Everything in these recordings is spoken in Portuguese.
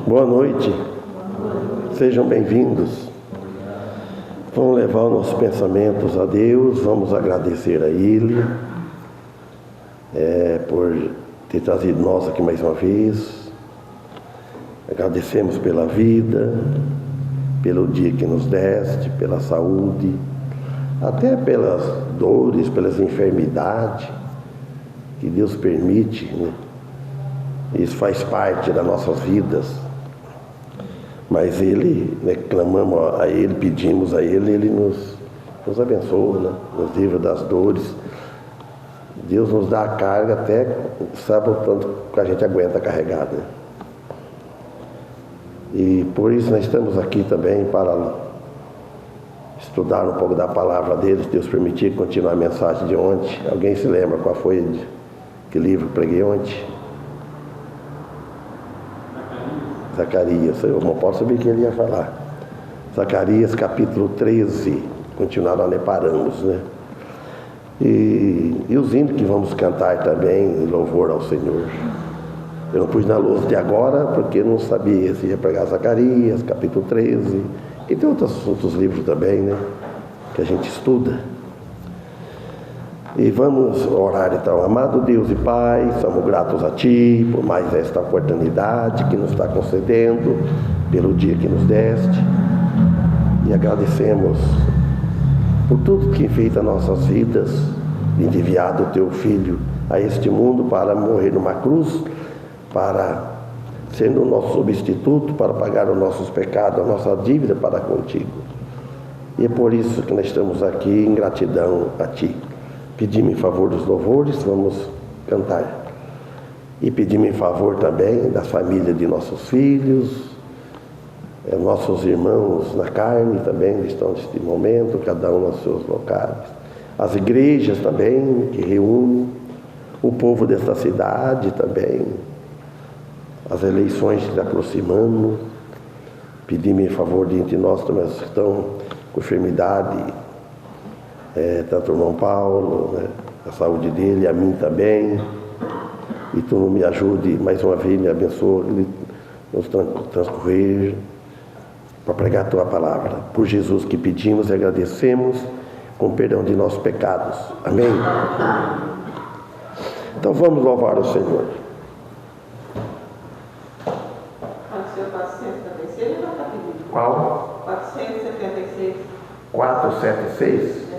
Boa noite, sejam bem-vindos. Vamos levar os nossos pensamentos a Deus, vamos agradecer a Ele por ter trazido nós aqui mais uma vez. Agradecemos pela vida, pelo dia que nos deste, pela saúde, até pelas dores, pelas enfermidades que Deus permite, né? Isso faz parte das nossas vidas. Mas Ele, né, clamamos a Ele, pedimos a Ele, Ele nos abençoa, né? Nos livra das dores. Deus nos dá a carga até, sabe o tanto que a gente aguenta carregar, né? E por isso nós estamos aqui também para estudar um pouco da palavra dele, se Deus permitir, continuar a mensagem de ontem. Alguém se lembra qual foi que livro eu preguei ontem? Zacarias, eu não posso saber que ele ia falar. Zacarias capítulo 13, continuaram, né? Paramos, né? E os hinos que vamos cantar também em louvor ao Senhor. Eu não pus na luz de agora porque não sabia se ia pregar Zacarias capítulo 13, e tem outros livros também, né? Que a gente estuda. E vamos orar então. Amado Deus e Pai, somos gratos a Ti por mais esta oportunidade que nos está concedendo, pelo dia que nos deste, e agradecemos por tudo que fez nas nossas vidas, de enviado o Teu Filho a este mundo para morrer numa cruz, para sendo o nosso substituto, para pagar os nossos pecados, a nossa dívida para contigo. E é por isso que nós estamos aqui em gratidão a Ti. Pedimos em favor dos louvores, vamos cantar. E pedimos em favor também das famílias de nossos filhos, nossos irmãos na carne também estão neste momento, cada um nos seus locais. As igrejas também que reúnem, o povo desta cidade também, as eleições se aproximando. Pedimos em favor de entre nós também que estão com enfermidade, tanto o irmão Paulo, né, a saúde dele, a mim também. E Tu me ajude mais uma vez, me abençoe, nos transcorrer para pregar a Tua palavra. Por Jesus que pedimos e agradecemos, com perdão de nossos pecados. Amém? Então vamos louvar o Senhor. Qual? 476. 476?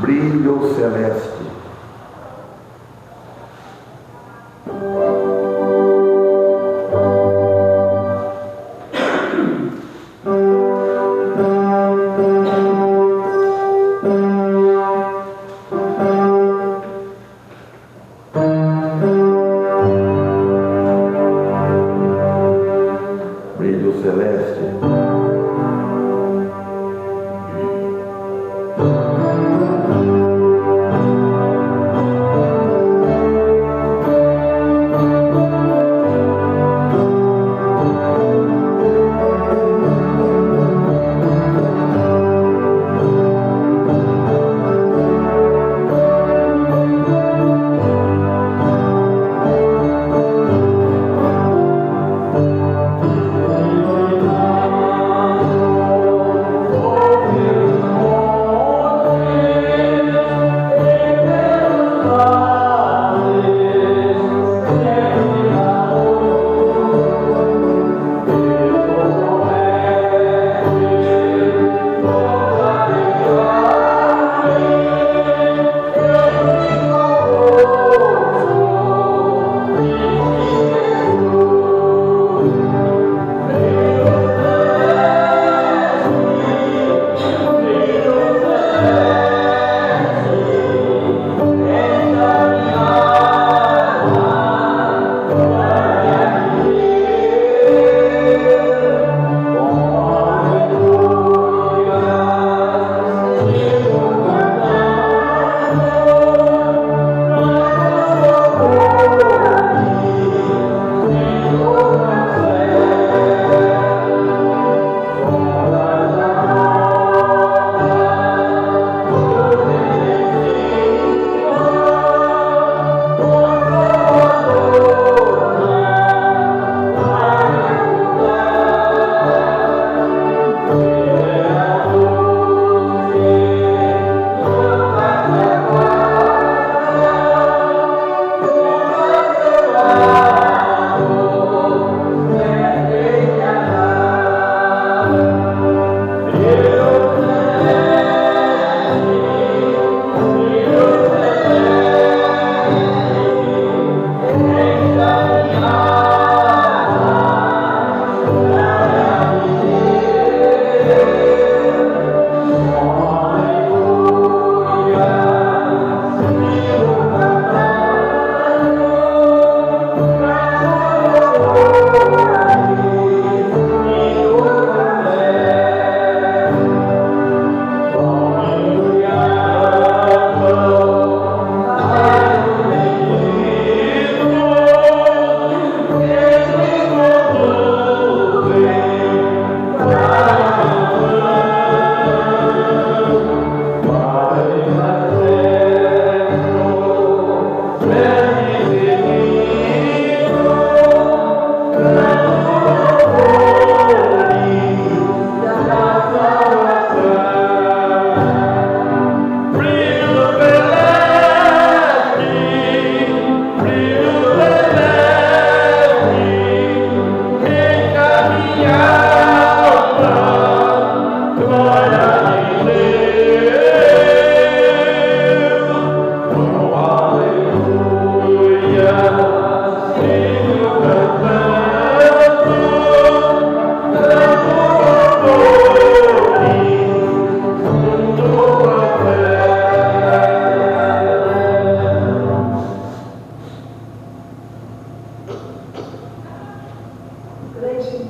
Brilho celeste.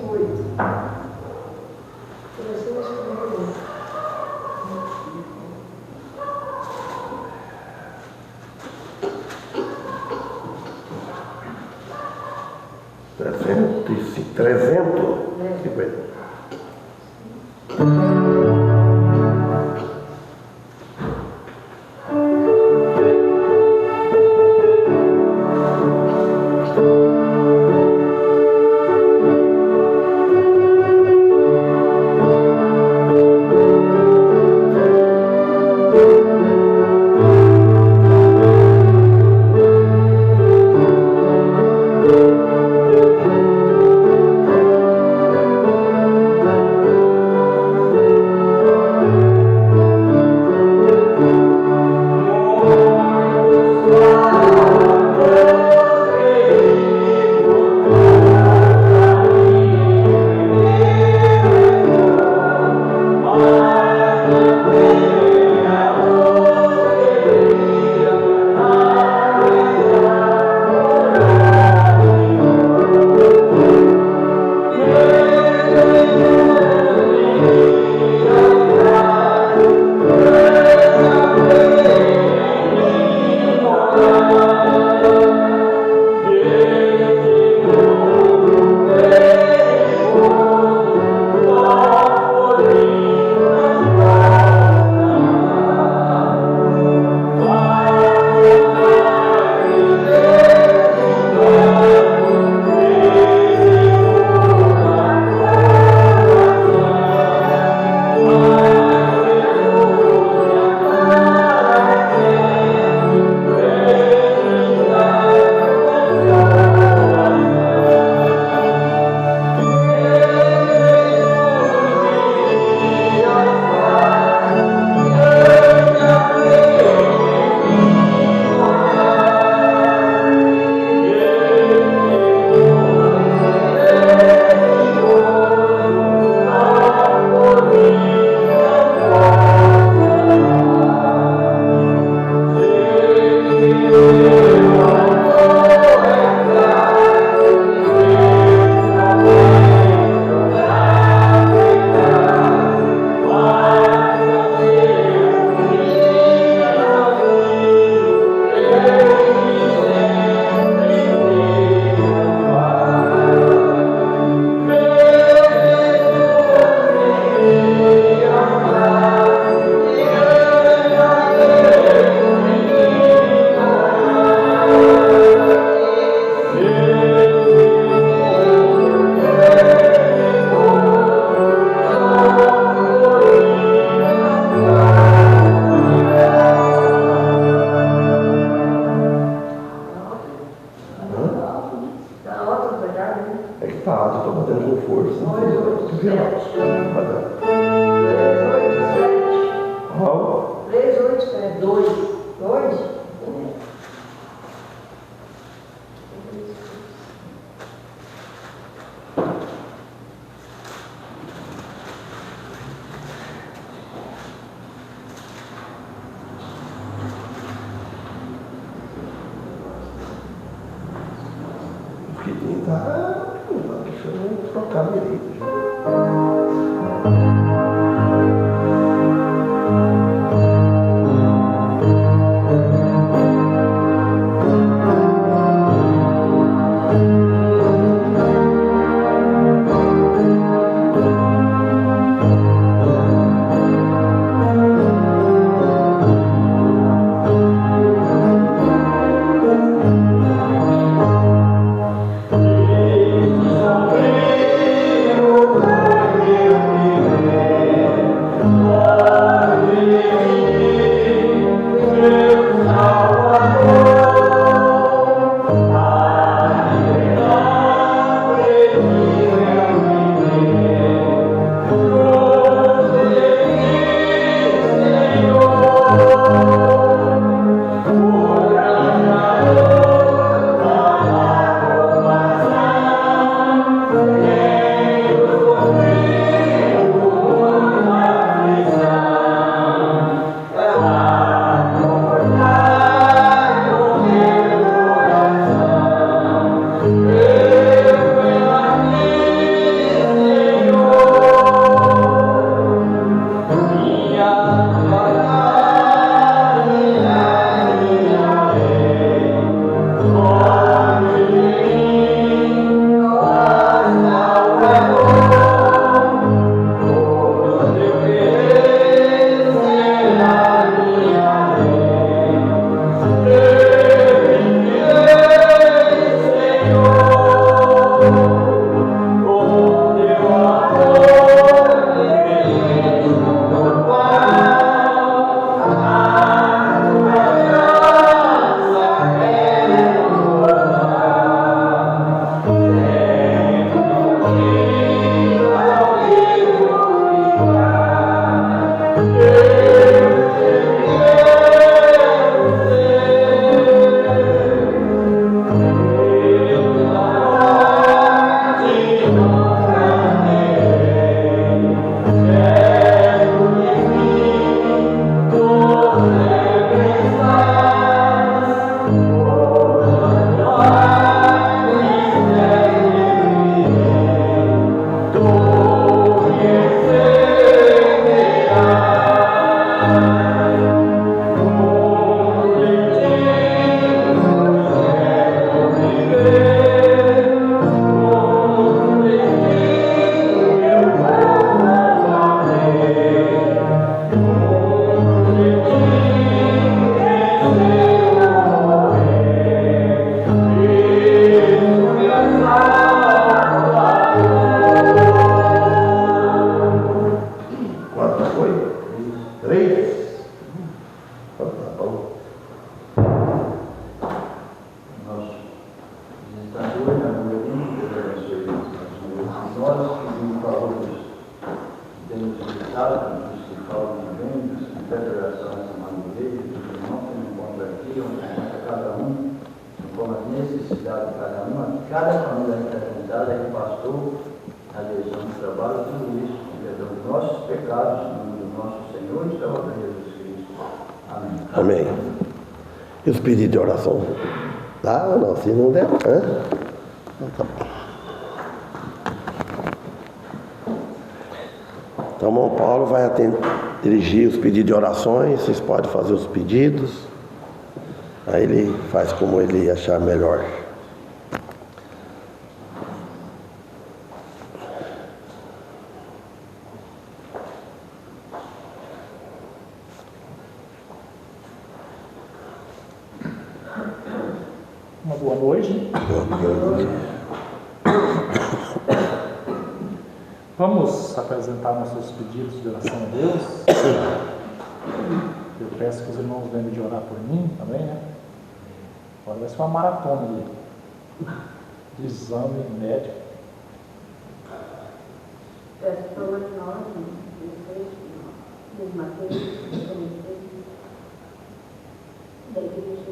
350. É que tá alto, estou batendo com força. 387. 2. Deixa eu trocar direito. daquele pastor, a direção do trabalho, tudo isso, perdão dos nossos pecados, no nome do nosso Senhor e Salvador Jesus Cristo. Amém. Amém. E os pedidos de oração? Dá ou não? Se não der, então tá bom. Então, o irmão Paulo vai dirigir os pedidos de orações. Vocês podem fazer os pedidos. Aí ele faz como ele achar melhor. Uma boa noite. Vamos apresentar nossos pedidos de oração a Deus. Eu peço que os irmãos lembrem de orar por mim também, né? Agora vai ser uma maratona de exame médico. Peço para nós, dos Mateus, da igreja,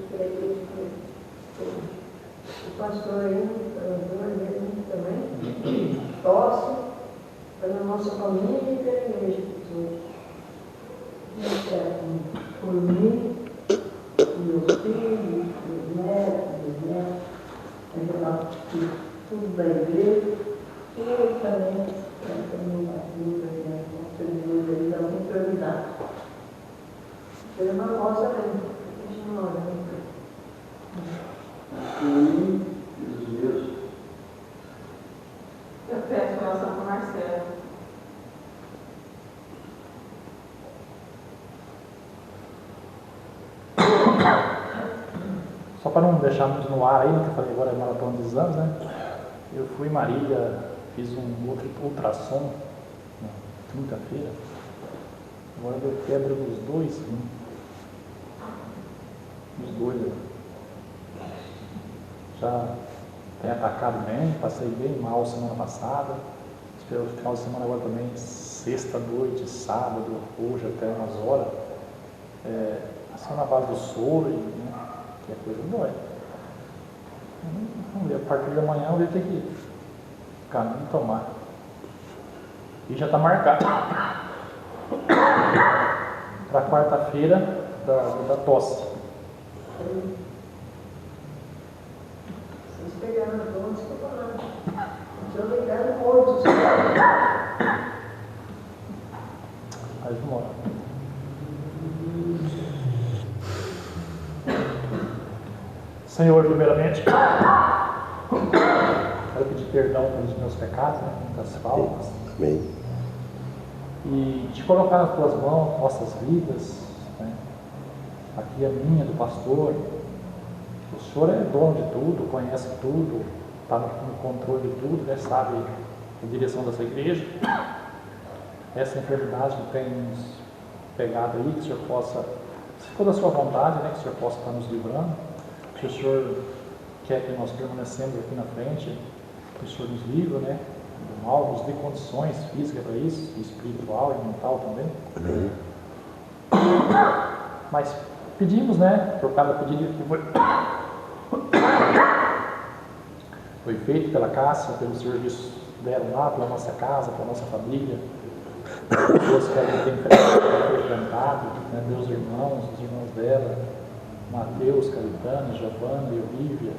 o pastor aí, duas vezes também, tosse pela nossa família e pela igreja de todos. Por mim, meus filhos, meus netos, tudo da igreja, e também também dá muita prioridade. Foi uma coisa mesmo, continua orando. Deus. Eu peço oração para Marcelo. Só para não deixarmos no ar aí, que eu falei agora é maratona de exames, né? Eu fui em Marília, fiz um outro ultrassom na quinta-feira. Agora deu quebra dos dois, os dois. Já tem atacado bem, passei bem mal semana passada. Espero o final de semana agora também, sexta noite, sábado, hoje até umas horas. Assim na base do soro, né? Que a coisa dói. Vamos ver, a partir de amanhã eu vou ter que caminho tomar. E já está marcado para quarta-feira da tosse. Vocês pegaram a dor, estou falando. Estou ligando outros. Aí vamos lá. Senhor, primeiramente, quero pedir perdão pelos meus pecados, né, muitas faltas. Amém. E te colocar nas tuas mãos nossas vidas, né? Aqui a minha, do pastor. O Senhor é dono de tudo, conhece tudo, está no controle de tudo, né? Sabe a direção dessa igreja. Essa enfermidade que tem nos pegado aí, que o Senhor possa, se for da sua vontade, né, que o Senhor possa estar nos livrando. Que o Senhor quer que nós permanecemos aqui na frente, que o Senhor nos livre, né, do mal, nos dê condições físicas para isso, espiritual e mental também. Amém. Mas pedimos, né, por cada pedido que foi feito pela Cássia, pelos serviços dela lá, pela nossa casa, pela nossa família, pessoas que ela tem frequentado, né, meus irmãos, os irmãos dela, Mateus, Caritane, Giovana e Olívia,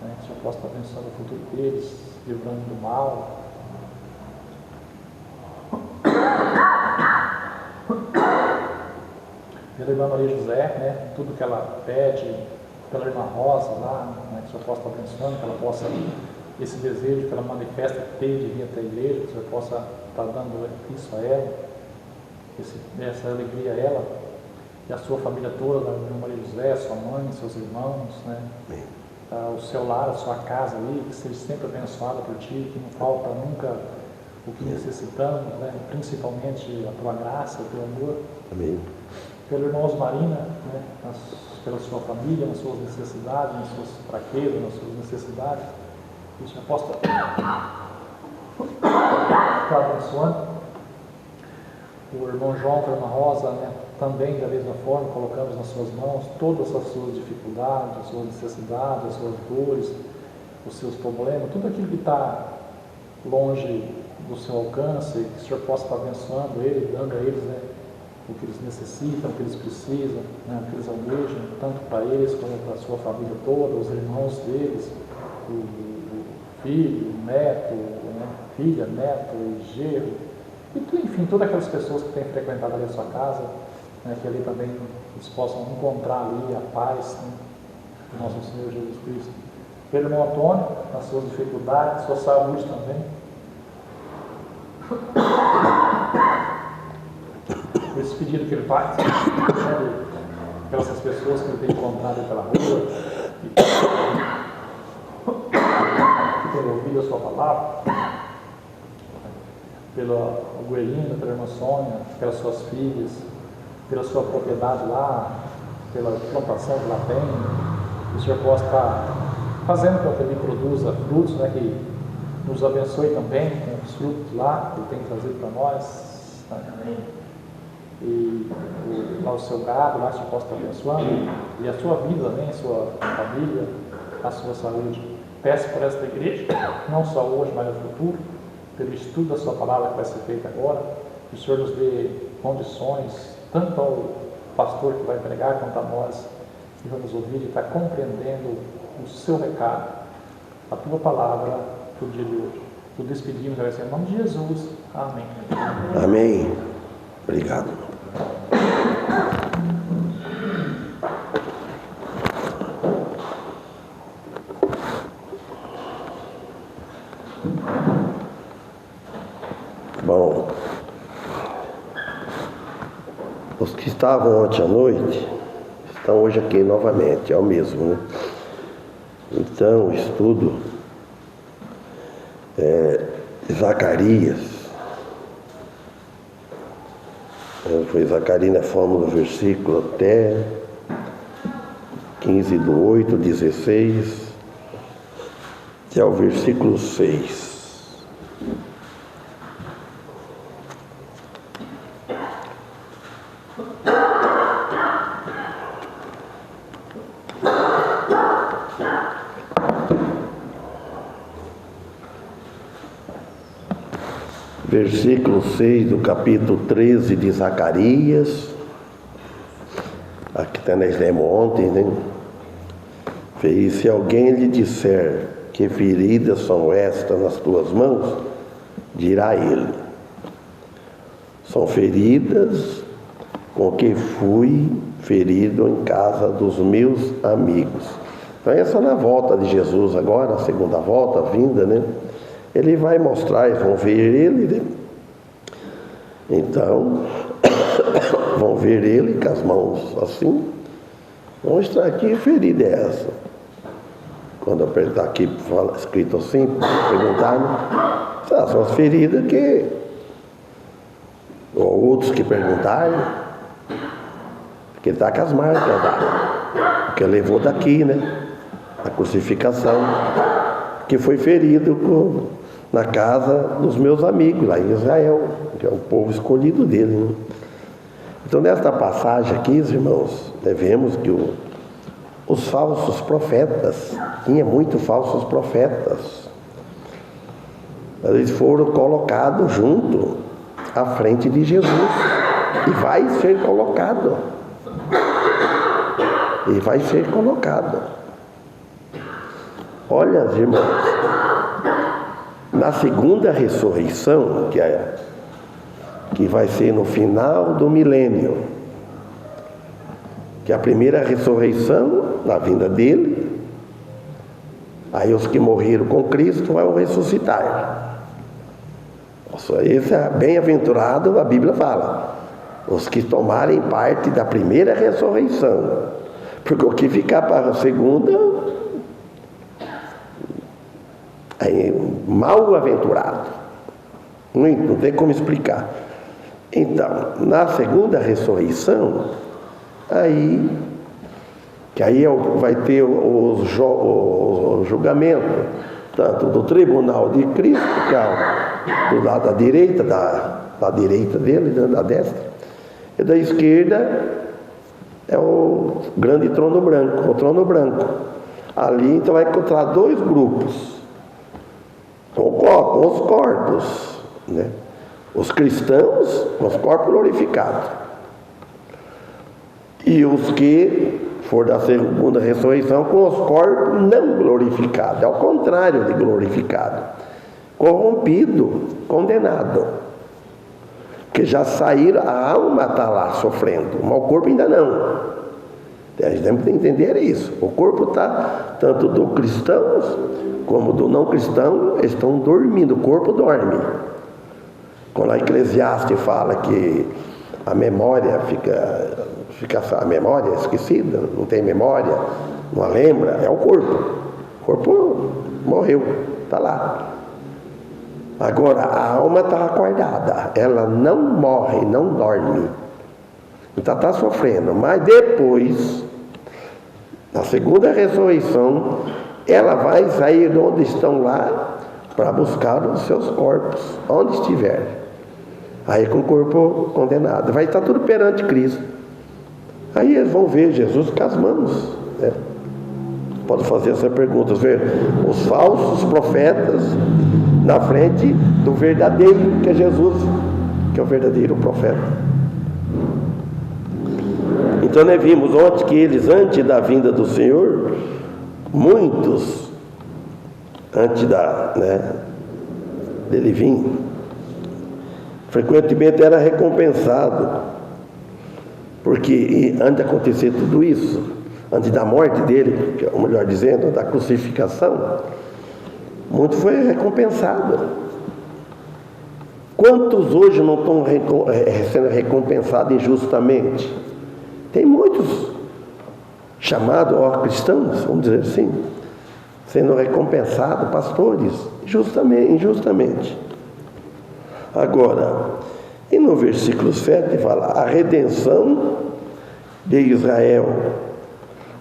né, que o Senhor possa estar abençoando o futuro deles, livrando do mal. Pela irmã Maria José, né, tudo que ela pede, pela irmã Rosa lá, né, que o Senhor possa estar abençoando, que ela possa, esse desejo que ela manifesta ter de vir até a igreja, que o Senhor possa estar dando isso a ela, essa alegria a ela. E a sua família toda, a irmã Maria José, sua mãe, seus irmãos, né? O seu lar, a sua casa ali, que seja sempre abençoada por Ti, que não falta nunca o que necessitamos, né? Principalmente a Tua graça, o Teu amor. Amém. Pelo irmão Osmarina, né? Pela sua família, nas suas necessidades, nas suas fraquezas, nas suas necessidades, que o Senhor possa estar abençoando. O irmão João, a irmã Rosa, né? Também da mesma forma colocamos nas suas mãos todas as suas dificuldades, as suas necessidades, as suas dores, os seus problemas, tudo aquilo que está longe do seu alcance, que o Senhor possa estar abençoando eles, dando a eles, né, o que eles necessitam, o que eles precisam, né, o que eles almejam, tanto para eles como para a sua família toda, os irmãos deles, o filho, o neto, né, filha, neto, o genro, e enfim, todas aquelas pessoas que têm frequentado ali a sua casa, né, que ali também eles possam encontrar ali a paz, né, do nosso Senhor Jesus Cristo. Pelo irmão Antônio, nas suas dificuldades, sua saúde também. Por esse pedido que ele faz, né, pelas pessoas que ele tem encontrado pela rua, que tem ouvido a sua palavra, pela Guelina, pela irmã Sônia, pelas suas filhas, pela sua propriedade lá, pela plantação que lá tem, que o Senhor possa estar fazendo com que ele produza frutos, né, que nos abençoe também com os frutos lá que ele tem trazido para nós. Amém. E lá o seu gado, lá o Senhor possa estar abençoando, e a sua vida, né, a sua família, a sua saúde. Peço por esta igreja, não só hoje, mas no futuro, pelo estudo da sua palavra que vai ser feito agora, que o Senhor nos dê condições, tanto ao pastor que vai pregar, quanto a nós que vamos ouvir, de estar compreendendo o seu recado, a tua palavra para o dia de hoje. Tu despedimos, agradecendo em nome de Jesus. Amém. Amém. Obrigado. Bom, os que estavam ontem à noite estão hoje aqui novamente, é o mesmo, né? Então, o estudo Zacarias, foi Zacarias, nós fomos no versículo até 15/8, 16, até o versículo 6. Versículo 6 do capítulo 13 de Zacarias, aqui está nós lemos ontem, né? E se alguém lhe disser que feridas são estas nas tuas mãos, dirá ele: são feridas com que fui ferido em casa dos meus amigos. Então essa na volta de Jesus agora, a segunda volta, a vinda, né? Ele vai mostrar, eles vão ver ele, né? Então, vão ver ele com as mãos assim, vão mostrar aqui que ferida é essa. Quando eu perguntar aqui, escrito assim, perguntar, são as feridas que, ou outros que perguntaram, porque ele está com as marcas lá, porque levou daqui, né? A crucificação, que foi ferido na casa dos meus amigos, lá em Israel, que é o povo escolhido dele, né? Então, nesta passagem aqui, irmãos, vemos que os falsos profetas, tinha muitos falsos profetas, eles foram colocados junto à frente de Jesus, e vai ser colocado, Olha, irmãos, na segunda ressurreição, que vai ser no final do milênio, que a primeira ressurreição, na vinda dele, aí os que morreram com Cristo vão ressuscitar. Nossa, esse é bem-aventurado, a Bíblia fala, os que tomarem parte da primeira ressurreição, porque o que ficar para a segunda é mal-aventurado, não tem como explicar. Então, na segunda ressurreição, aí vai ter o julgamento, tanto do tribunal de Cristo, que é do lado da direita, da direita dele, da destra, e da esquerda é o grande trono branco, o trono branco. Ali então vai encontrar dois grupos, com os corpos, né? Os cristãos com os corpos glorificados, e os que for da segunda ressurreição com os corpos não glorificados, ao contrário de glorificado, corrompido, condenado, que já saíram, a alma está lá sofrendo, mas o corpo ainda não. A gente tem que entender isso. O corpo está, tanto do cristão como do não cristão, estão dormindo, o corpo dorme. Quando a Eclesiastes fala que a memória fica a memória esquecida, não tem memória, não lembra, é o corpo. O corpo morreu, está lá. Agora, a alma está acordada, ela não morre, não dorme. Então está sofrendo, mas depois, na segunda ressurreição, ela vai sair de onde estão lá para buscar os seus corpos, onde estiver. Aí com o corpo condenado, vai estar tudo perante Cristo. Aí eles vão ver Jesus com as mãos, né? Pode fazer essa pergunta, ver os falsos profetas na frente do verdadeiro, que é Jesus, que é o verdadeiro profeta. Então nós vimos ontem que eles, antes da vinda do Senhor, muitos, antes dele vir, frequentemente era recompensado, porque antes de acontecer tudo isso, antes da morte dele, ou melhor dizendo, da crucificação, muito foi recompensado. Quantos hoje não estão sendo recompensados injustamente? Tem muitos chamados cristãos, vamos dizer assim, sendo recompensados, pastores, injustamente. Agora, e no versículo 7 fala a redenção de Israel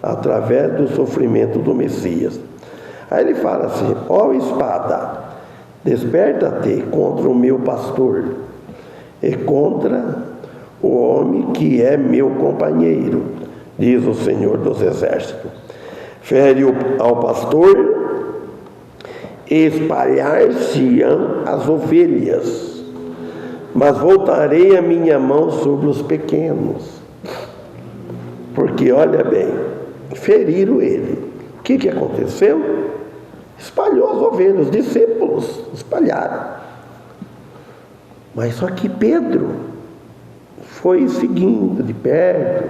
através do sofrimento do Messias. Aí ele fala assim: ó espada, desperta-te contra o meu pastor e contra o homem que é meu companheiro, diz o Senhor dos Exércitos. Fere ao pastor e espalhar-se-ão as ovelhas, mas voltarei a minha mão sobre os pequenos. Porque, olha bem, feriram ele. O que aconteceu? Espalhou as ovelhas, os discípulos espalharam. Mas só que Pedro foi seguindo de perto,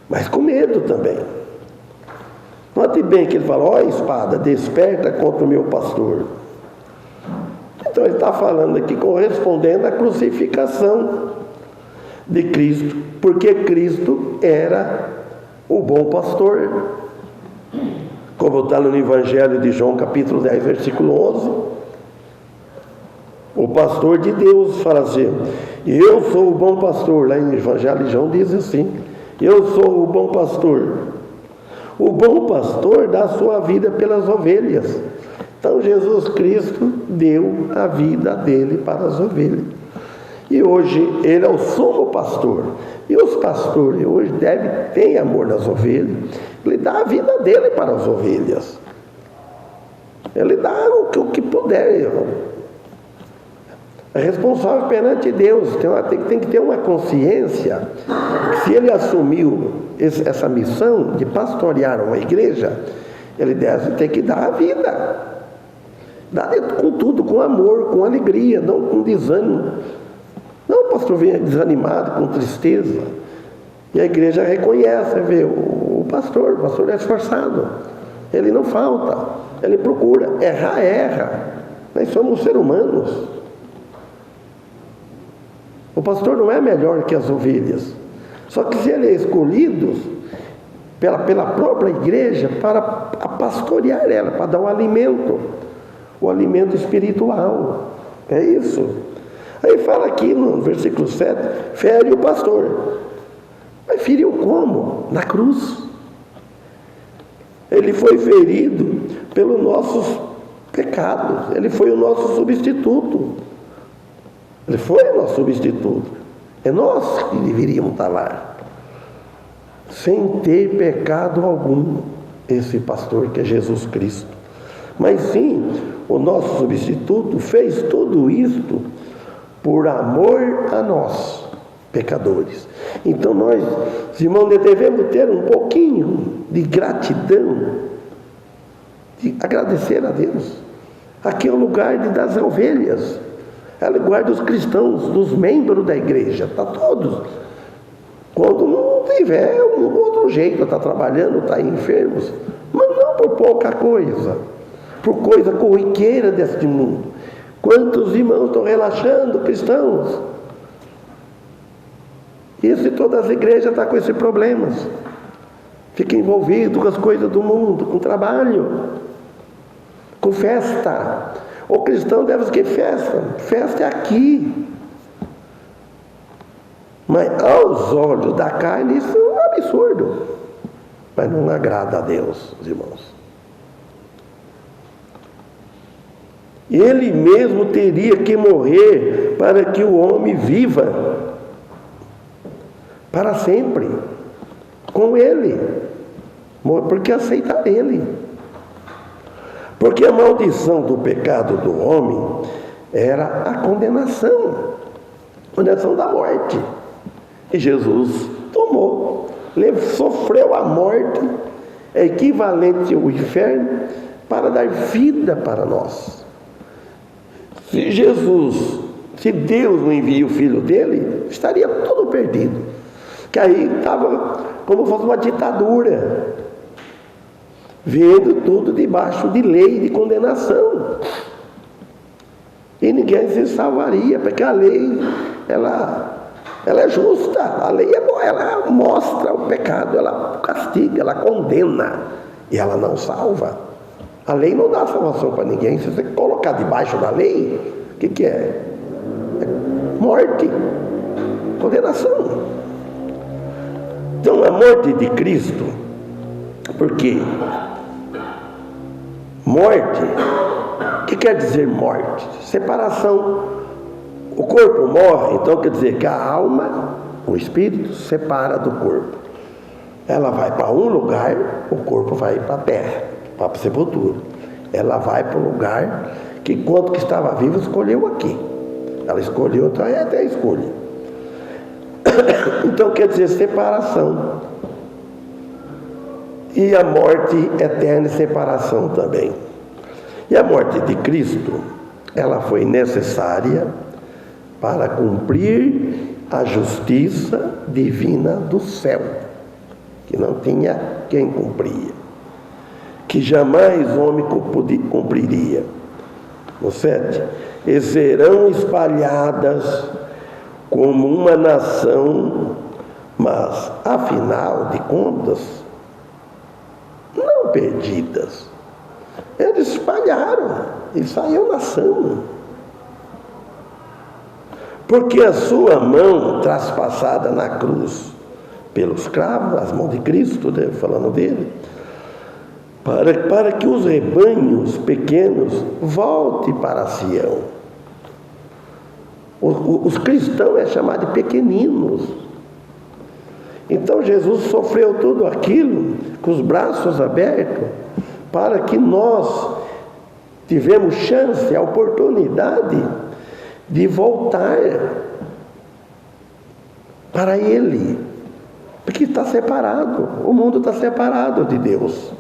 mas com medo também. Note bem que ele fala: ó espada, desperta contra o meu pastor. Então ele está falando aqui correspondendo à crucificação de Cristo, porque Cristo era o bom pastor, como está no Evangelho de João capítulo 10 versículo 11. O pastor de Deus fala assim: eu sou o bom pastor. Lá em Evangelho de João diz assim: eu sou o bom pastor. O bom pastor dá a sua vida pelas ovelhas. Então Jesus Cristo deu a vida dele para as ovelhas. E hoje ele é o sumo pastor. E os pastores hoje ter amor nas ovelhas. Ele dá a vida dele para as ovelhas. Ele dá o que puder. É responsável perante Deus. Tem que ter uma consciência que, se ele assumiu essa missão de pastorear uma igreja, ele deve ter que dar a vida. Dar com tudo, com amor, com alegria, não com desânimo. Não o pastor venha desanimado, com tristeza. E a igreja reconhece, vê, o pastor é esforçado. Ele não falta, ele procura. Erra. Nós somos seres humanos. O pastor não é melhor que as ovelhas. Só que se ele é escolhido pela própria igreja para pastorear ela, para dar o alimento espiritual. É isso. Aí fala aqui no versículo 7, fere o pastor. Mas feriu como? Na cruz. Ele foi ferido pelos nossos pecados. Ele foi o nosso substituto. Ele foi o nosso substituto. É nós que deveríamos estar lá, sem ter pecado algum. esse pastor que é Jesus Cristo. Mas sim, o nosso substituto fez tudo isto por amor a nós, pecadores. Então nós, irmãos, devemos ter um pouquinho de gratidão, de agradecer a Deus. Aqui é o lugar das ovelhas, é o lugar dos cristãos, dos membros da igreja, está todos. Quando não tiver um outro jeito, está trabalhando, está enfermos, mas não por pouca coisa, por coisa corriqueira deste mundo. Quantos irmãos estão relaxando, cristãos? Isso, e todas as igrejas estão com esses problemas. Fica envolvido com as coisas do mundo, com trabalho, com festa. O cristão deve ter festa. Festa é aqui. Mas aos olhos da carne isso é um absurdo. Mas não agrada a Deus, os irmãos. Ele mesmo teria que morrer para que o homem viva para sempre com ele, porque aceitar ele. Porque a maldição do pecado do homem era a condenação da morte. E Jesus tomou, sofreu a morte, é equivalente ao inferno, para dar vida para nós. Se Deus não envia o Filho dele, estaria tudo perdido. Que aí estava como se fosse uma ditadura, vendo tudo debaixo de lei de condenação. E ninguém se salvaria, porque a lei, ela é justa, a lei é boa, ela mostra o pecado, ela castiga, ela condena, e ela não salva. A lei não dá salvação para ninguém. Se você colocar debaixo da lei, o que é? É morte, condenação. Então a morte de Cristo, porque morte, o que quer dizer morte? Separação. O corpo morre, então quer dizer que a alma, o espírito, separa do corpo. Ela vai para um lugar, o corpo vai para a terra, para a sepultura. Ela vai para o lugar que, enquanto que estava vivo, escolheu aqui. Ela escolheu, então é até a escolha. Então quer dizer separação. E a morte eterna e separação também. E a morte de Cristo, ela foi necessária para cumprir a justiça divina do céu, que não tinha quem cumpria, que jamais o homem cumpriria. No 7, e serão espalhadas como uma nação, mas afinal de contas não perdidas. Eles espalharam e saiu nação, porque a sua mão traspassada na cruz pelos cravos, as mãos de Cristo, falando dele, para que os rebanhos pequenos voltem para Sião. Os cristãos é chamado de pequeninos. Então Jesus sofreu tudo aquilo com os braços abertos, para que nós tivemos chance, a oportunidade de voltar para Ele, porque está separado, o mundo está separado de Deus.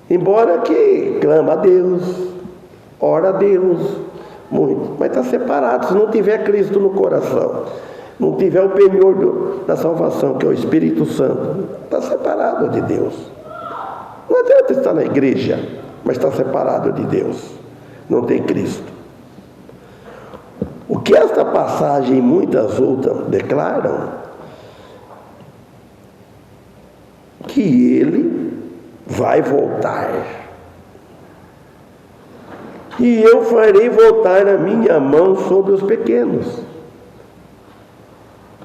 Embora que clama a Deus, ora a Deus muito, mas está separado. Se não tiver Cristo no coração, não tiver o penhor da salvação, que é o Espírito Santo, está separado de Deus. Não adianta estar na igreja, mas está separado de Deus, não tem Cristo. O que esta passagem e muitas outras declaram, que Ele vai voltar, e eu farei voltar a minha mão sobre os pequenos.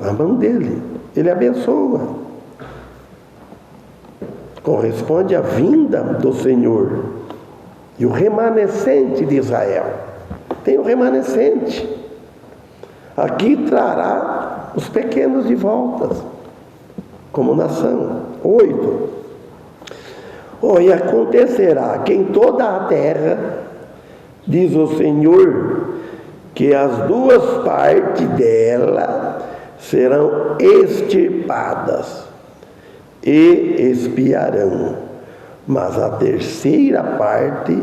A mão dele, Ele abençoa. Corresponde à vinda do Senhor e o remanescente de Israel. Tem o remanescente. Aqui trará os pequenos de volta como nação. 8. E acontecerá que em toda a terra, diz o Senhor, que as duas partes dela serão extirpadas e espiarão, mas a terceira parte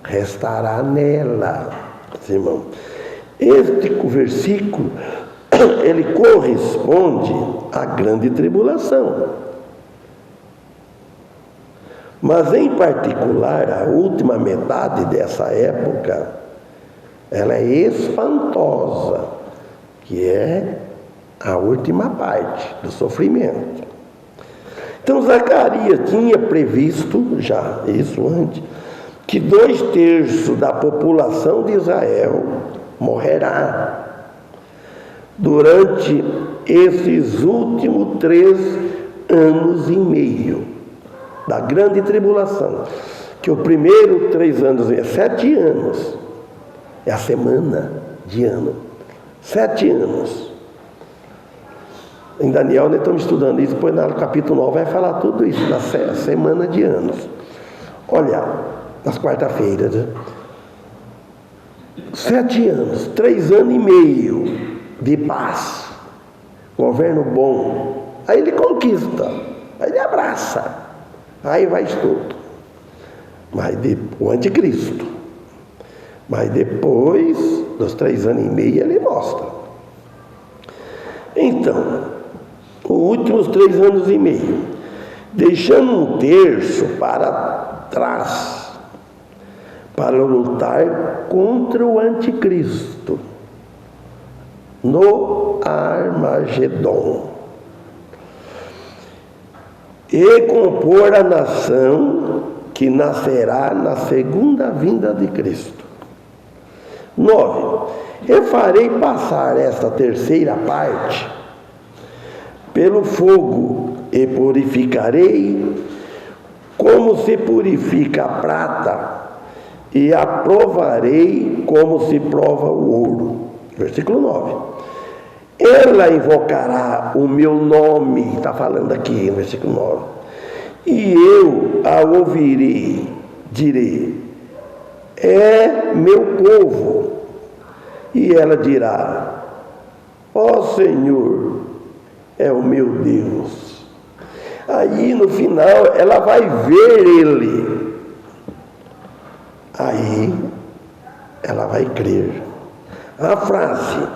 restará nela. Irmão, este versículo, ele corresponde à grande tribulação. Mas, em particular, a última metade dessa época, ela é espantosa, que é a última parte do sofrimento. Então, Zacarias tinha previsto, já isso antes, que 2/3 da população de Israel morrerá durante esses últimos 3 anos e meio da grande tribulação, que o primeiro 3 anos é 7 anos, é a semana de ano, 7 anos. Em Daniel nós estamos estudando isso, depois no capítulo 9 vai falar tudo isso, da semana de anos. Olha, nas quarta-feiras, né? 7 anos, 3 anos e meio de paz, governo bom, aí ele conquista, aí ele abraça. Aí vai tudo. Mas o anticristo. Mas depois dos 3 anos e meio ele mostra. Então, os últimos 3 anos e meio, deixando 1/3 para trás, para lutar contra o anticristo no Armagedon. E compor a nação que nascerá na segunda vinda de Cristo. 9. Eu farei passar esta terceira parte pelo fogo e purificarei como se purifica a prata e a provarei como se prova o ouro. Versículo 9. Ela invocará o meu nome, está falando aqui no versículo 9, e eu a ouvirei, direi, é meu povo, e ela dirá, ó Senhor, é o meu Deus. Aí no final ela vai ver ele, aí ela vai crer. A frase,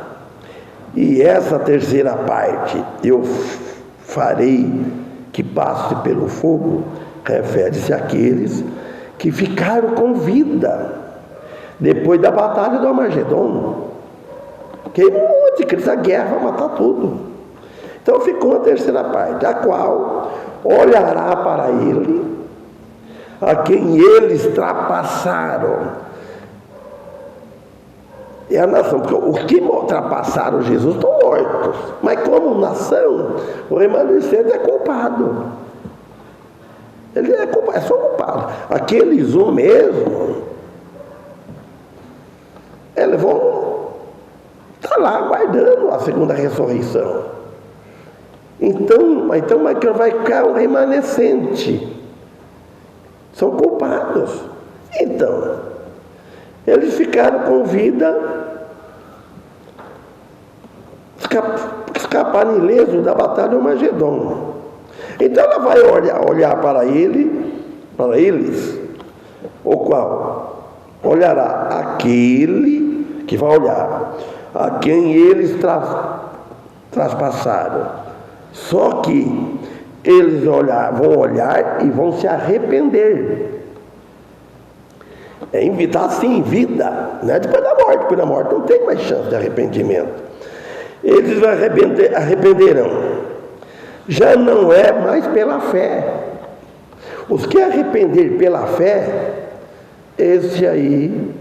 e essa terceira parte eu farei que passe pelo fogo, refere-se àqueles que ficaram com vida depois da batalha do Armagedon. Que o anticristo, a guerra vai matar tudo. Então ficou a terceira parte, a qual olhará para ele, a quem eles trapassaram. É a nação, porque os que ultrapassaram Jesus estão mortos, mas como nação, o remanescente é culpado. Ele é culpado, é só culpado. Aqueles mesmo, eles vão estar lá aguardando a segunda ressurreição. Então vai ficar o remanescente. São culpados. Então, eles ficaram com vida, escaparam ileso da batalha do Armagedon. Então ela vai olhar para eles, o qual olhará aquele que vai olhar, a quem eles traspassaram. Só que eles vão olhar e vão se arrepender. Está assim em vida, né? Depois da morte, porque na morte não tem mais chance de arrependimento. Eles arrependerão. Já não é mais pela fé. Os que arrepender pela fé, esse aí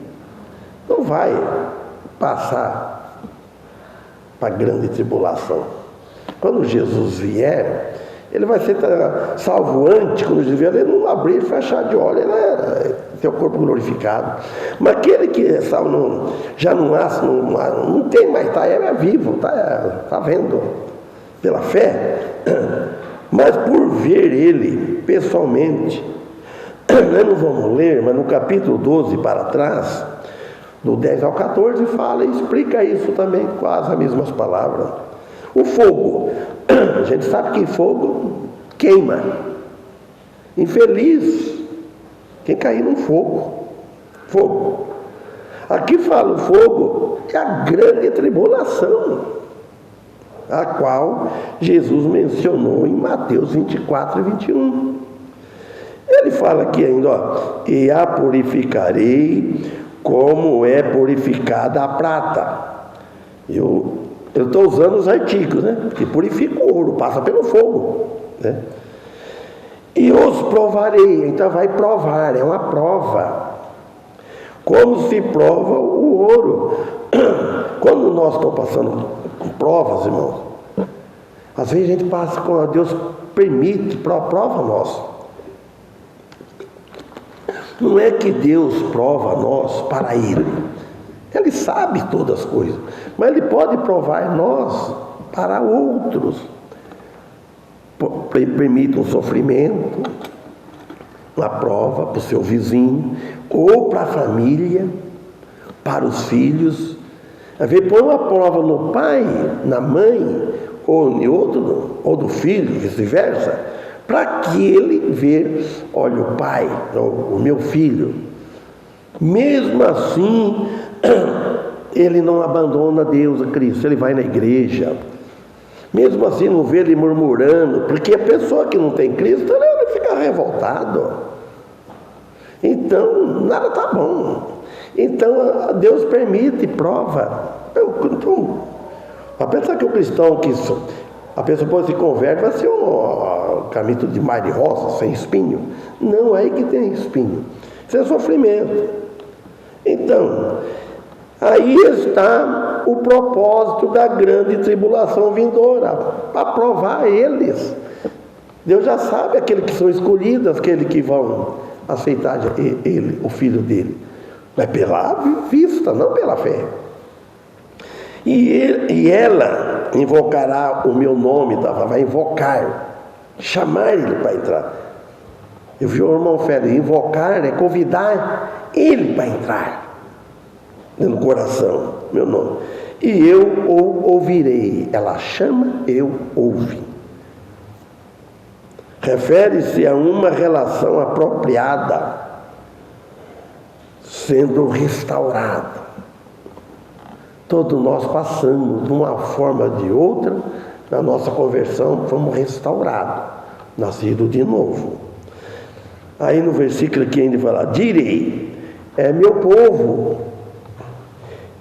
não vai passar para a grande tribulação. Quando Jesus vier, ele vai ser salvo antes, quando Jesus vier, ele não abrir e fechar de olho, ele é seu corpo glorificado. Mas aquele que é salvo já não nasce, não tem mais, é vivo, está vendo pela fé. Mas por ver ele pessoalmente, nós não vamos ler, mas no capítulo 12 para trás, do 10 ao 14, fala e explica isso também, quase as mesmas palavras. O fogo, a gente sabe que fogo queima. Infeliz quem cair no fogo. Fogo. Aqui fala o fogo é a grande tribulação, a qual Jesus mencionou em Mateus 24 e 21. Ele fala aqui ainda, ó, e a purificarei como é purificada a prata. Eu estou usando os artigos, né? Que purifica o ouro, passa pelo fogo, né? E os provarei, então vai provar, é uma prova. Como se prova o ouro. Quando nós estamos passando com provas, irmãos, às vezes a gente passa com Deus permite, prova nós. Não é que Deus prova nós para Ele. Ele sabe todas as coisas, mas Ele pode provar nós para outros. Permite um sofrimento, uma prova para o seu vizinho, ou para a família, para os filhos. Às vezes põe uma prova no pai, na mãe, ou em outro, ou do filho, vice-versa, para que ele veja, olha, o pai, o meu filho, mesmo assim, ele não abandona Deus, a Cristo, ele vai na igreja. Mesmo assim não vê ele murmurando, porque a pessoa que não tem Cristo, ela fica revoltado. Então, nada está bom. Então, Deus permite, prova. A pessoa que o cristão, a pessoa pode se converte, vai ser um caminho de mar de rosa, sem espinho. Não, é aí que tem espinho. Isso é sofrimento. Então, aí está o propósito da grande tribulação vindoura, para provar eles. Deus já sabe aqueles que são escolhidos, aqueles que vão aceitar ele, o filho dele. Mas pela vista, não pela fé. E ela invocará o meu nome, vai invocar, chamar ele para entrar. Eu vi o irmão Félix, invocar é convidar ele para entrar no coração, meu nome. E eu o ouvirei. Ela chama, eu ouvi. Refere-se a uma relação apropriada, sendo restaurada. Todos nós passamos de uma forma ou de outra, na nossa conversão, fomos restaurados, nascidos de novo. Aí no versículo que ainda fala, direi, é meu povo.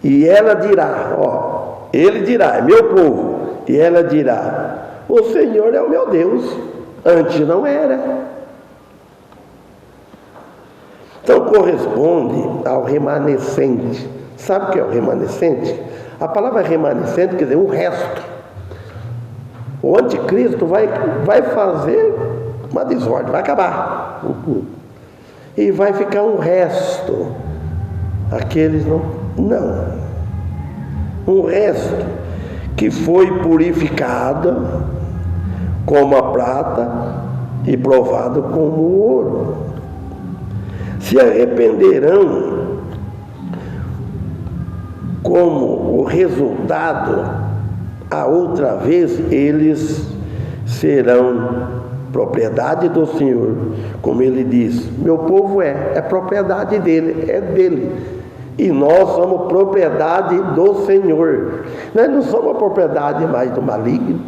E ela dirá, ele dirá, é meu povo. E ela dirá, o Senhor é o meu Deus. Antes não era. Então corresponde ao remanescente. Sabe o que é o remanescente? A palavra remanescente quer dizer um resto. O anticristo vai fazer uma desordem, vai acabar. E vai ficar um resto. Aqueles não. Um resto que foi purificado como a prata e provado como o ouro. Se arrependerão como o resultado, a outra vez eles serão propriedade do Senhor, como ele diz, meu povo é propriedade dele, é dele, e nós somos propriedade do Senhor. Nós não somos propriedade mais do maligno.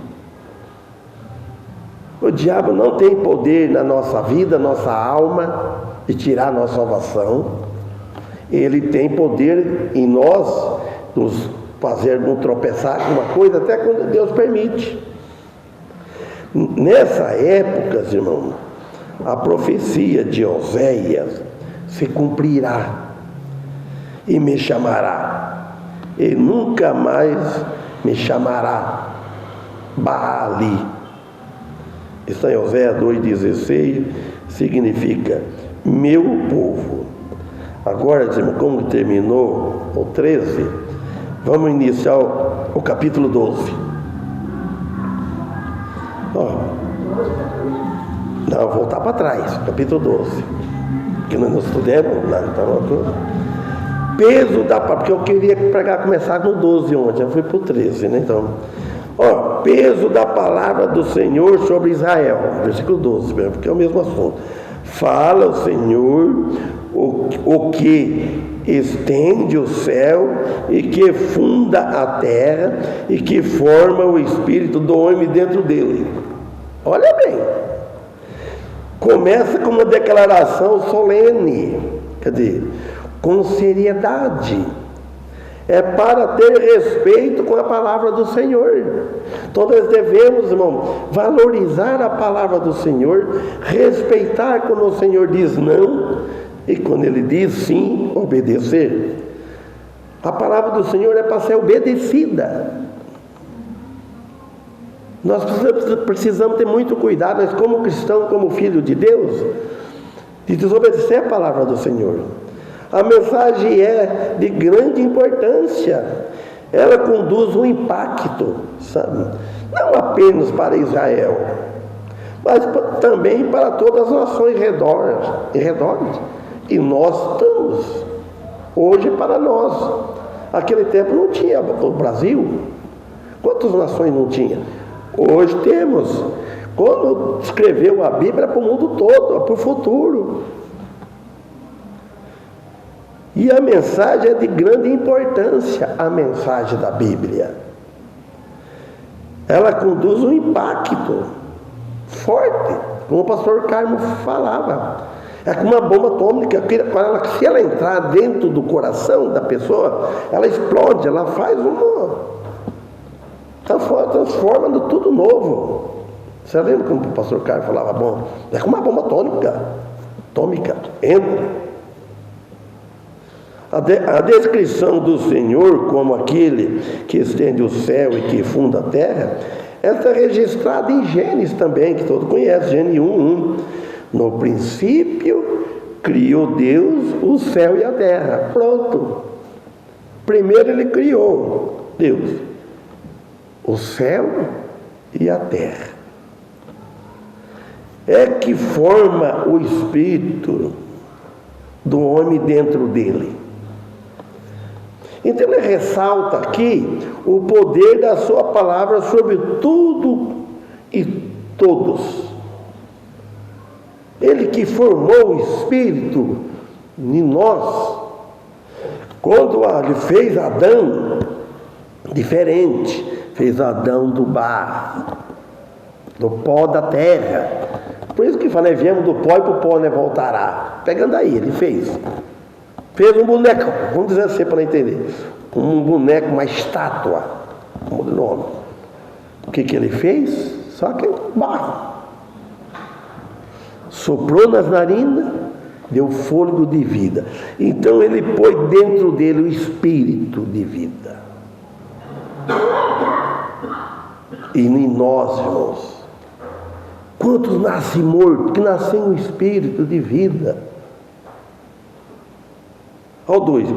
O diabo não tem poder na nossa vida, nossa alma, de tirar a nossa salvação. Ele tem poder em nós, nos fazer não tropeçar com uma coisa, até quando Deus permite. Nessa época, irmão, a profecia de Oséias se cumprirá e me chamará, e nunca mais me chamará Baali. Isso em Oséias 2,16 significa meu povo. Agora, irmão, como terminou o 13, vamos iniciar o capítulo 12. Não, voltar para trás, capítulo 12. que nós não estudamos lá, então, peso da palavra, porque eu queria começar no 12 ontem, eu fui para o 13, né? Então, peso da palavra do Senhor sobre Israel, versículo 12, porque é o mesmo assunto. Fala o Senhor, o que estende o céu e que funda a terra e que forma o espírito do homem dentro dele. Olha bem, começa com uma declaração solene, quer dizer, com seriedade. É para ter respeito com a palavra do Senhor. Então nós devemos, irmão, valorizar a palavra do Senhor, respeitar quando o Senhor diz não e quando Ele diz sim, obedecer. A palavra do Senhor é para ser obedecida. Nós precisamos ter muito cuidado, nós como cristão, como filho de Deus, de desobedecer a palavra do Senhor. A mensagem é de grande importância. Ela conduz um impacto, sabe? Não apenas para Israel, mas também para todas as nações em redor. E nós estamos hoje para nós. Aquele tempo não tinha o Brasil. Quantas nações não tinha? Hoje temos. Quando escreveu a Bíblia, para o mundo todo, para o futuro. E a mensagem é de grande importância, a mensagem da Bíblia. Ela conduz um impacto forte, como o pastor Carmo falava. É como uma bomba atômica, se ela entrar dentro do coração da pessoa, ela explode, ela faz transforma tudo novo. Você lembra como o pastor Carmo falava? Bom, é como uma bomba atômica, entra. A descrição do Senhor como aquele que estende o céu e que funda a terra, essa é registrada em Gênesis também, que todo conhece, Gênesis 1:1. No princípio, criou Deus o céu e a terra. Pronto. Primeiro Ele criou, Deus, o céu e a terra. É que forma o espírito do homem dentro dele. Então ele ressalta aqui o poder da sua palavra sobre tudo e todos. Ele que formou o espírito em nós, quando ele fez Adão diferente, fez Adão do barro, do pó da terra. Por isso que fala, viemos do pó e para o pó voltará. Pegando aí, ele fez um boneco, vamos dizer assim para entender, um boneco, uma estátua, como o nome. O que ele fez? Só que barro. Soprou nas narinas, deu fôlego de vida. Então ele pôs dentro dele o espírito de vida. E em nós, irmãos, quantos nascem mortos, que nascem um espírito de vida? Ao 2: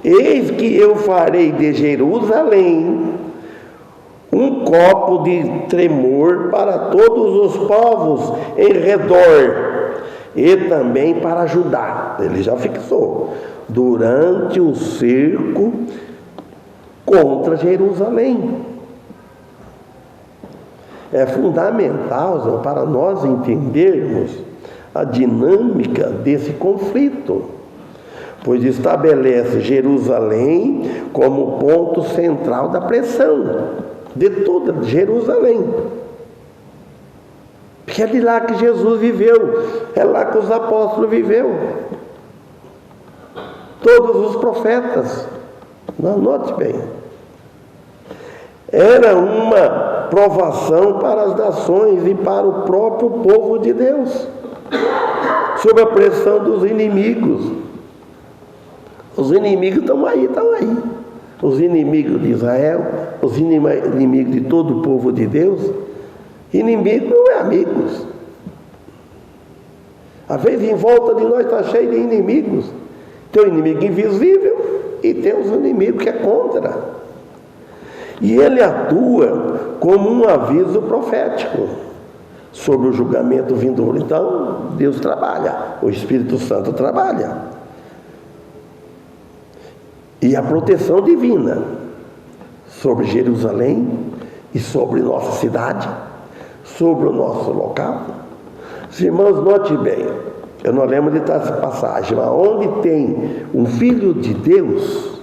eis que eu farei de Jerusalém um copo de tremor para todos os povos em redor, e também para Judá. Ele já fixou, durante o cerco contra Jerusalém. É fundamental para nós entendermos a dinâmica desse conflito, pois estabelece Jerusalém como ponto central da pressão de toda Jerusalém. Porque é de lá que Jesus viveu, é lá que os apóstolos viveu, todos os profetas. Não, note bem, era uma provação para as nações e para o próprio povo de Deus, sob a pressão dos inimigos. Os inimigos estão aí. Os inimigos de Israel, os inimigos de todo o povo de Deus. Inimigo não é amigos. Às vezes em volta de nós está cheio de inimigos. Tem o inimigo invisível e tem os inimigos que é contra. E ele atua como um aviso profético sobre o julgamento vindouro. Então, Deus trabalha, o Espírito Santo trabalha. E a proteção divina sobre Jerusalém e sobre nossa cidade, sobre o nosso local. Os irmãos, note bem, eu não lembro de essa passagem, mas onde tem um filho de Deus,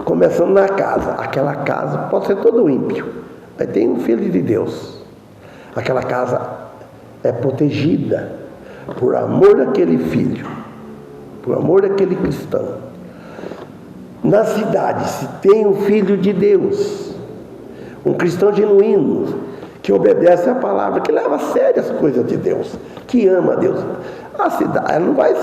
começando na casa, aquela casa pode ser todo ímpio, mas tem um filho de Deus, aquela casa é protegida por amor daquele filho, por amor daquele cristão. Na cidade, se tem um filho de Deus, um cristão genuíno, que obedece à palavra, que leva a sério as coisas de Deus, que ama a Deus, a cidade, ela não vai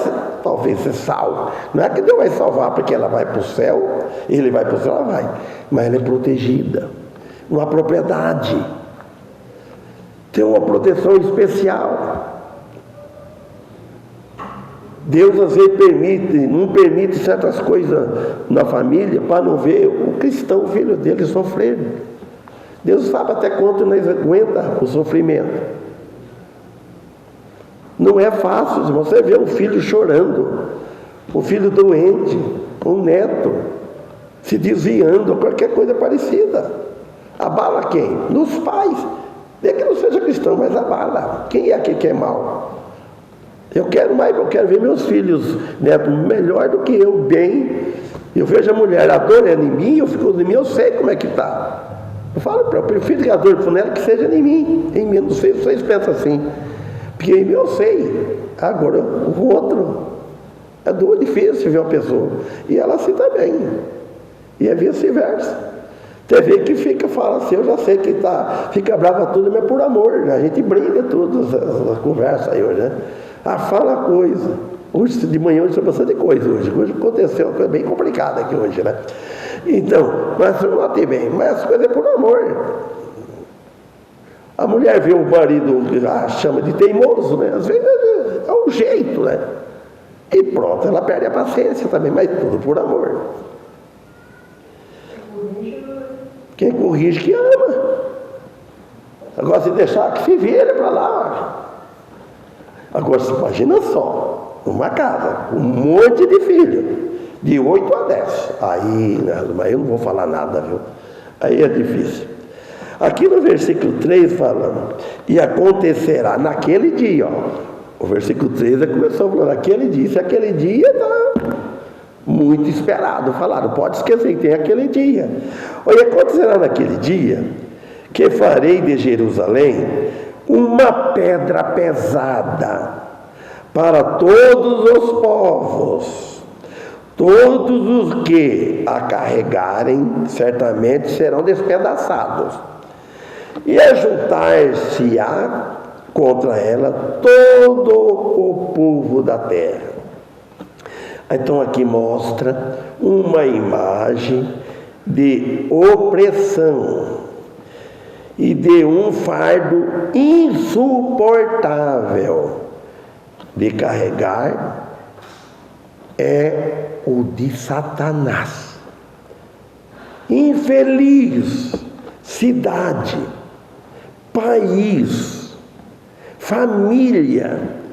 talvez ser salva. Não é que Deus vai salvar porque ela vai para o céu, ele vai para o céu, ela vai, mas ela é protegida, uma propriedade, tem uma proteção especial. Deus às vezes não permite certas coisas na família para não ver o cristão, o filho dele, sofrer. Deus sabe até quanto nós aguenta o sofrimento. Não é fácil, você vê um filho chorando, um filho doente, um neto se desviando, qualquer coisa parecida. Abala quem? Nos pais. Nem que não seja cristão, mas abala. Quem é que quer mal? Eu quero ver meus filhos, netos, melhor do que eu, bem. Eu vejo a mulher, a dor é em mim, eu fico em mim, eu sei como é que está. Eu falo para eu prefiro que a dor for nela que seja em mim. Em mim, não sei se vocês pensam assim. Porque em mim eu sei. Agora, o outro, é dor difícil ver uma pessoa. E ela assim também. E é vice-versa. Tem vez que fala assim, eu já sei que fica brava tudo, mas é por amor, né? A gente briga tudo, essa conversa aí hoje, né? Fala coisa. Hoje de manhã eu estou bastante coisa hoje. Hoje aconteceu uma coisa bem complicada aqui hoje, né? Então, mas eu notei bem, mas as coisas é por amor. A mulher vê o marido, chama de teimoso, né? Às vezes é um jeito, né? E pronto, ela perde a paciência também, mas tudo por amor. Quem corrige que ama. Agora se deixar que se vire para lá. Agora você imagina só, uma casa com um monte de filhos, de 8 a 10. Aí, mas eu não vou falar nada, viu? Aí é difícil. Aqui no versículo 3 falando, e acontecerá naquele dia, ó. O versículo 3 começou falando, naquele dia, se aquele dia está muito esperado, falaram, pode esquecer que tem aquele dia. Olha, acontecerá naquele dia, que farei de Jerusalém uma pedra pesada para todos os povos. Todos os que a carregarem certamente serão despedaçados, e ajuntar-se-á contra ela todo o povo da terra. Então aqui mostra uma imagem de opressão e de um fardo insuportável de carregar, é o de Satanás. Infeliz cidade, país, família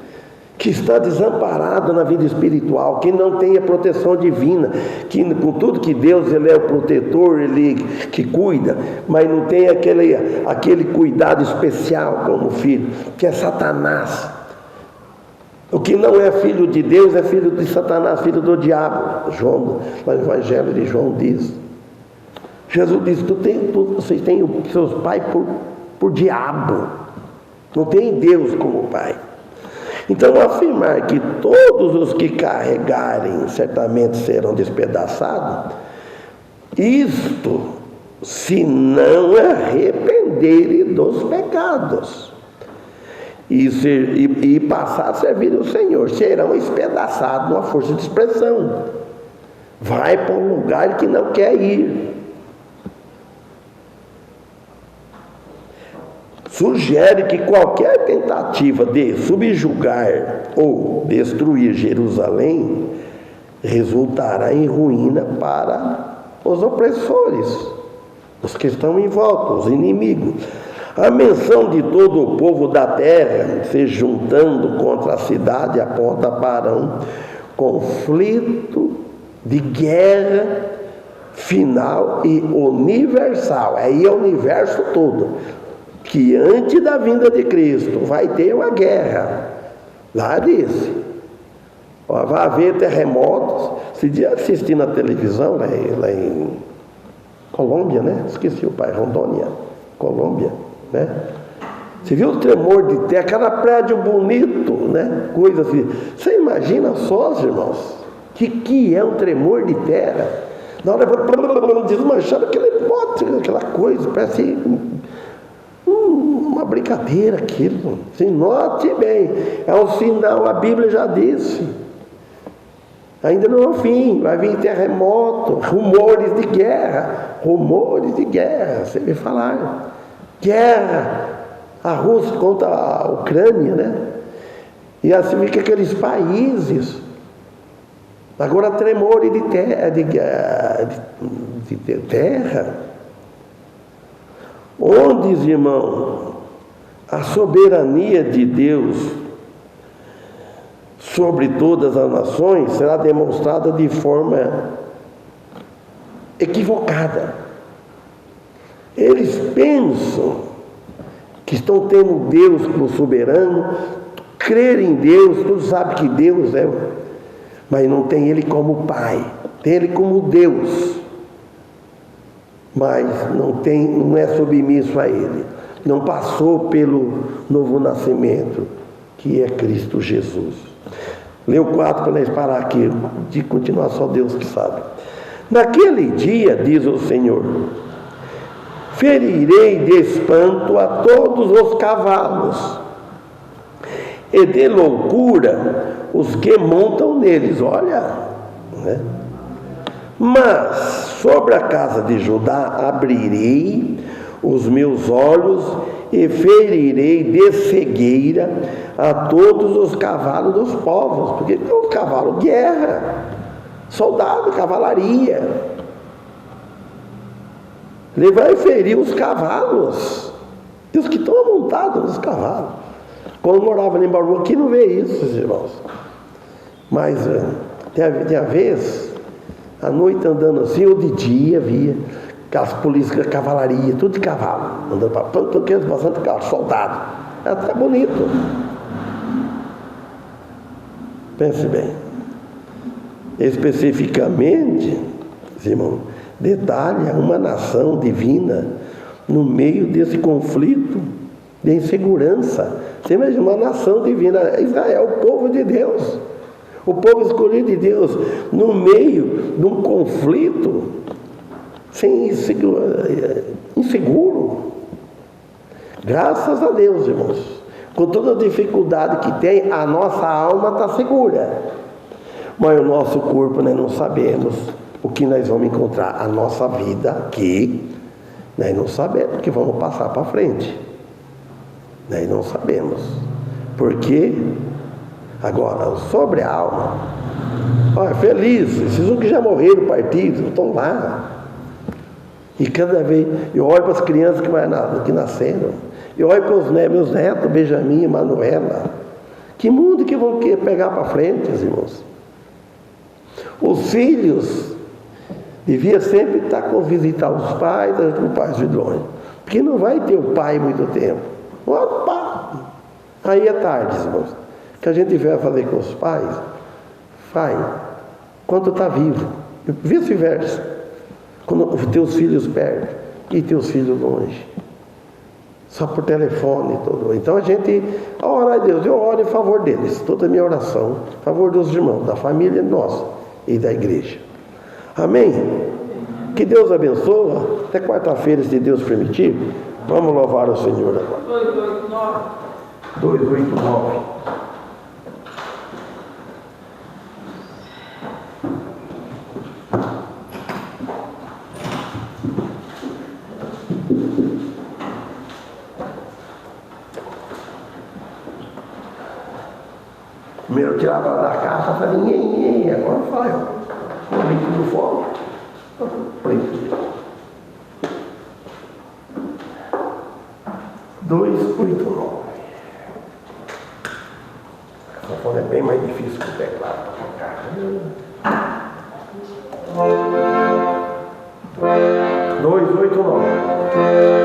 que está desamparado na vida espiritual, que não tem a proteção divina, que com tudo que Deus, Ele é o protetor, Ele que cuida, mas não tem aquele cuidado especial como filho, que é Satanás. O que não é filho de Deus é filho de Satanás, filho do diabo. João, no Evangelho de João diz. Jesus diz, vocês têm os seus pais por diabo. Não tem Deus como pai. Então, afirmar que todos os que carregarem certamente serão despedaçados, isto se não arrependerem dos pecados e passar a servir o Senhor, serão espedaçados numa força de expressão. Vai para um lugar que não quer ir. Sugere que qualquer tentativa de subjugar ou destruir Jerusalém resultará em ruína para os opressores, os que estão em volta, os inimigos. A menção de todo o povo da terra se juntando contra a cidade aponta para um conflito de guerra final e universal. Aí é o universo todo. Que antes da vinda de Cristo vai ter uma guerra. Lá disse. Vai haver terremotos. Se dia assistindo na televisão, lá em Colômbia, né? Esqueci o pai, Rondônia, Colômbia, né? Você viu o tremor de terra, cada prédio bonito, né? Coisa assim. Você imagina só, irmãos, que é um tremor de terra? Na hora desmanchando aquela coisa, parece uma brincadeira aquilo. Se note bem, é um sinal, a Bíblia já disse. Ainda não é o fim, vai vir terremoto, rumores de guerra, você vê falar. Guerra, a Rússia contra a Ucrânia, né? E assim fica aqueles países. Agora tremores de terra. Onde, irmão, a soberania de Deus sobre todas as nações será demonstrada de forma equivocada. Eles pensam que estão tendo Deus como soberano, crerem em Deus, todos sabem que Deus é, mas não tem Ele como Pai, tem Ele como Deus, mas não é submisso a Ele, não passou pelo novo nascimento, que é Cristo Jesus. Leu 4 para nós parar aqui, de continuar, só Deus que sabe. Naquele dia, diz o Senhor, ferirei de espanto a todos os cavalos, e de loucura os que montam neles. Olha, né? Mas sobre a casa de Judá abrirei os meus olhos e ferirei de cegueira a todos os cavalos dos povos. Porque o cavalo, guerra, soldado, cavalaria. Ele vai ferir os cavalos, e os que estão amontados nos cavalos. Quando morava em Bauru, aqui não vê isso, irmãos. Mas tem a vez, à noite andando assim, ou de dia, via aquelas polícias, cavalaria, tudo de cavalo, andando para pantoqueiros, bastante carro, soldado. É até bonito. Pense bem. Especificamente, irmão, detalha uma nação divina no meio desse conflito de insegurança. Você imagina uma nação divina, Israel, o povo de Deus, o povo escolhido de Deus, no meio de um conflito inseguro. Graças a Deus, irmãos, com toda a dificuldade que tem, a nossa alma está segura, mas o nosso corpo nós não sabemos o que nós vamos encontrar. A nossa vida aqui, nós não sabemos o que vamos passar para frente. Nós não sabemos. Porque, agora, sobre a alma, olha, feliz, esses que já morreram partidos, estão lá. E cada vez, eu olho para as crianças que nasceram, eu olho para os meus netos, Benjamin e Manuela. Que mundo que vão pegar para frente, irmãos? Os filhos devia sempre estar com visitar os pais de longe, porque não vai ter o pai muito tempo. Opa! Aí é tarde, irmãos. O que a gente vai fazer com os pais, faz quando está vivo. Vice-versa. Quando teus filhos perto e teus filhos longe. Só por telefone e tudo. Então a gente ora a Deus, eu oro em favor deles. Toda a minha oração, em favor dos irmãos, da família nossa e da igreja. Amém? Que Deus abençoe. Até quarta-feira, se Deus permitir. Vamos louvar o Senhor agora. 289. Primeiro eu tirava da caixa, falei, ninguém, agora faz. Põe tudo fora. Põe tudo. 289. A sanfona é bem mais difícil que o teclado para tocar. 289.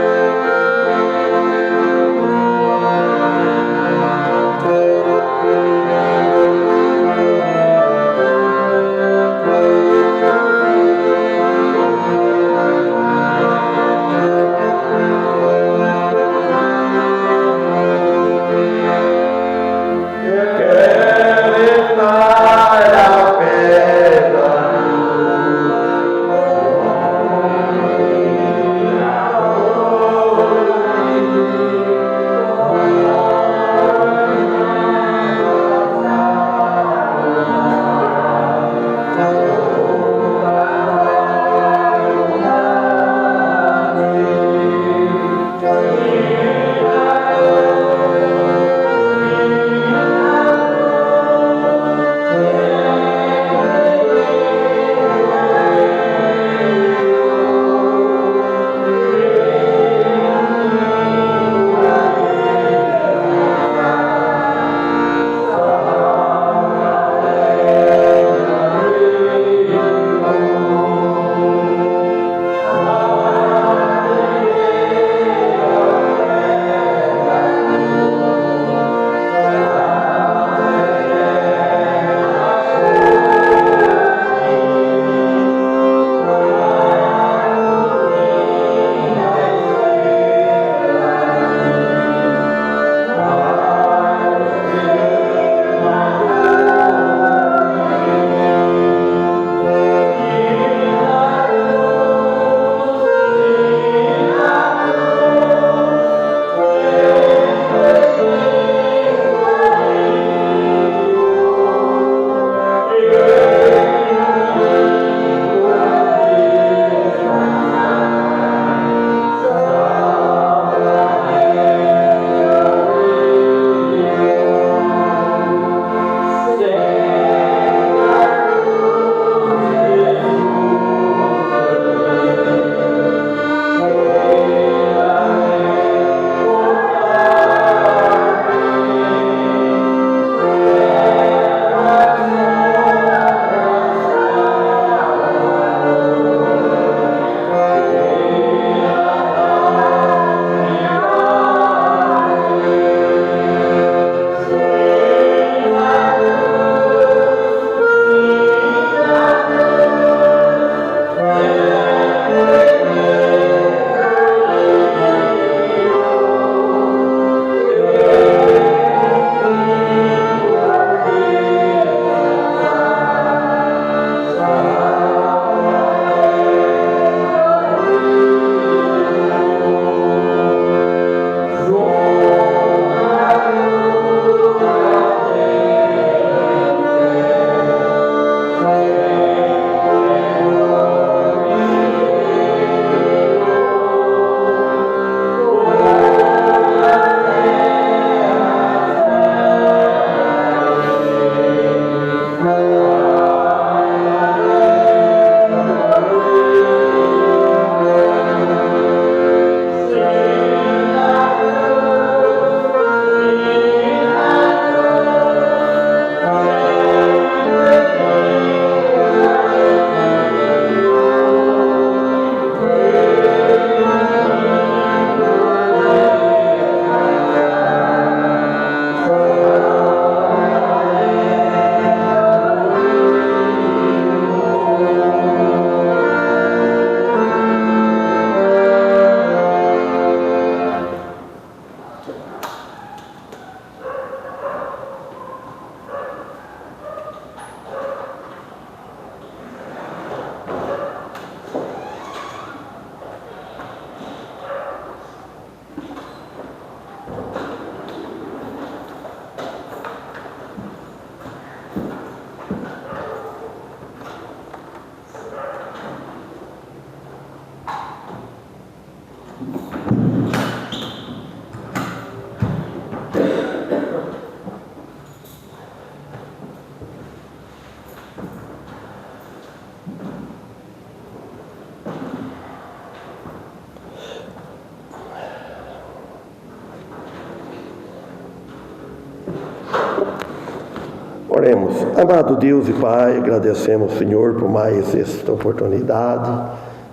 Oremos. Amado Deus e Pai, agradecemos, Senhor, por mais esta oportunidade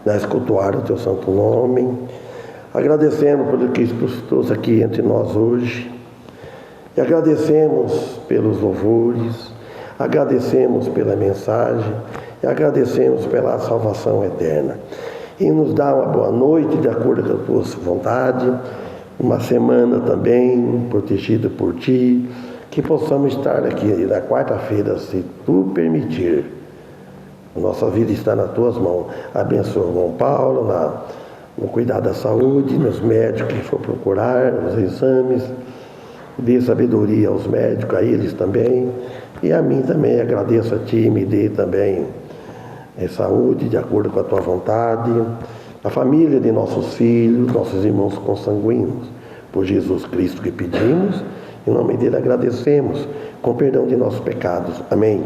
de escutar o Teu santo nome. Agradecemos por que trouxe aqui entre nós hoje. E agradecemos pelos louvores, agradecemos pela mensagem e agradecemos pela salvação eterna. E nos dá uma boa noite, de acordo com a Tua vontade, uma semana também protegida por Ti, que possamos estar aqui na quarta-feira, se Tu permitir. Nossa vida está nas Tuas mãos. Abençoa o irmão Paulo no cuidar da saúde, nos médicos que for procurar, os exames. Dê sabedoria aos médicos, a eles também. E a mim também, agradeço a Ti, me dê também saúde, de acordo com a Tua vontade. A família de nossos filhos, nossos irmãos consanguíneos. Por Jesus Cristo que pedimos, em nome dele agradecemos, com perdão de nossos pecados. Amém.